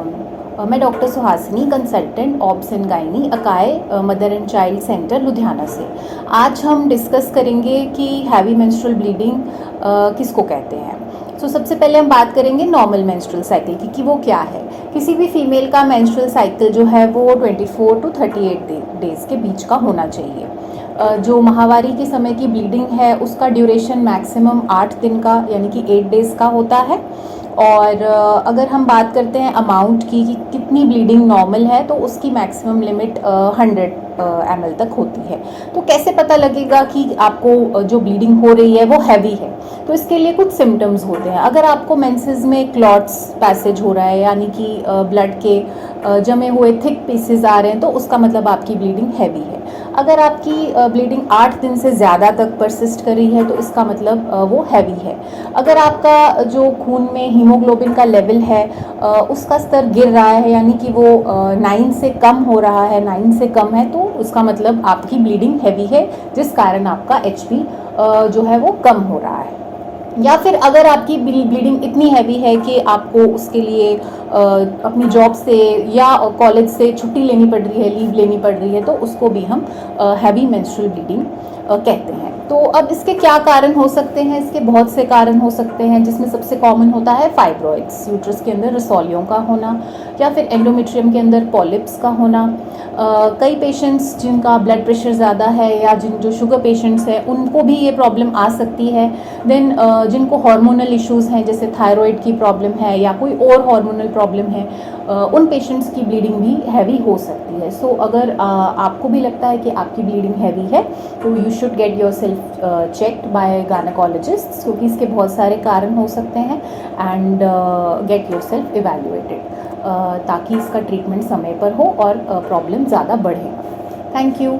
Afternoon. मैं doctor Suhasini, consultant obs and gynae, Akay mother and child centre Ludhiana से। आज हम डिस्कस करेंगे कि हैवी मेंस्ट्रुअल ब्लीडिंग किसको कहते हैं। सबसे पहले हम बात करेंगे नॉर्मल मेंस्ट्रुअल साइकिल की कि वो क्या है। किसी भी फीमेल का मेंस्ट्रुअल साइकिल जो है वो 24 टू 38 डेज़ के बीच का होना चाहिए। जो माहवारी के समय की ब्लीडिंग है उसका ड्यूरेशन मैक्सिमम 8 दिन का यानी कि 8 डेज़ का होता है। और अगर हम बात करते हैं अमाउंट की कि कितनी ब्लीडिंग नॉर्मल है तो उसकी मैक्सिमम लिमिट 100 ml तक होती है। तो कैसे पता लगेगा कि आपको जो ब्लीडिंग हो रही है वो हैवी है। तो इसके लिए कुछ सिम्टम्स होते हैं। अगर आपको मेंसेस में क्लॉट्स पैसेज हो रहा है यानी कि ब्लड के जमे हुए थिक पीसेस आ रहे हैं तो उसका मतलब आपकी ब्लीडिंग हैवी है। अगर आपकी ब्लीडिंग 8 दिन से ज़्यादा तक परसिस्ट कर रही है तो इसका मतलब वो हैवी है। अगर आपका जो खून में हीमोग्लोबिन का लेवल है उसका स्तर गिर रहा है यानी कि वो 9 से कम हो रहा है, 9 से कम है, तो उसका मतलब आपकी ब्लीडिंग हैवी है जिस कारण आपका HP जो है वो कम हो रहा है। या फिर अगर आपकी ब्लीडिंग इतनी हैवी है कि आपको उसके लिए अपनी जॉब से या कॉलेज से छुट्टी लेनी पड़ रही है, लीव लेनी पड़ रही है, तो उसको भी हम हैवी मेंस्ट्रुअल ब्लीडिंग कहते हैं। तो अब इसके क्या कारण हो सकते हैं? इसके बहुत से कारण हो सकते हैं जिसमें सबसे कॉमन होता है फाइब्रॉइड्स, यूट्रस के अंदर रसौलियों का होना, या फिर एंडोमेट्रियम के अंदर पॉलिप्स का होना। कई पेशेंट्स जिनका ब्लड प्रेशर ज़्यादा है या जो शुगर पेशेंट्स हैं उनको भी ये प्रॉब्लम आ सकती है। देन जिनको हार्मोनल इश्यूज़ हैं जैसे थायराइड की प्रॉब्लम है या कोई और हार्मोनल प्रॉब्लम है उन पेशेंट्स की ब्लीडिंग भी हैवी हो सकती है। अगर आपको भी लगता है कि आपकी ब्लीडिंग हैवी है तो you should get your self checked by gynaecologist, क्योंकि इसके बहुत सारे कारण हो सकते हैं। And get your self evaluated ताकि इसका ट्रीटमेंट समय पर हो और प्रॉब्लम ज़्यादा बढ़े। Thank you.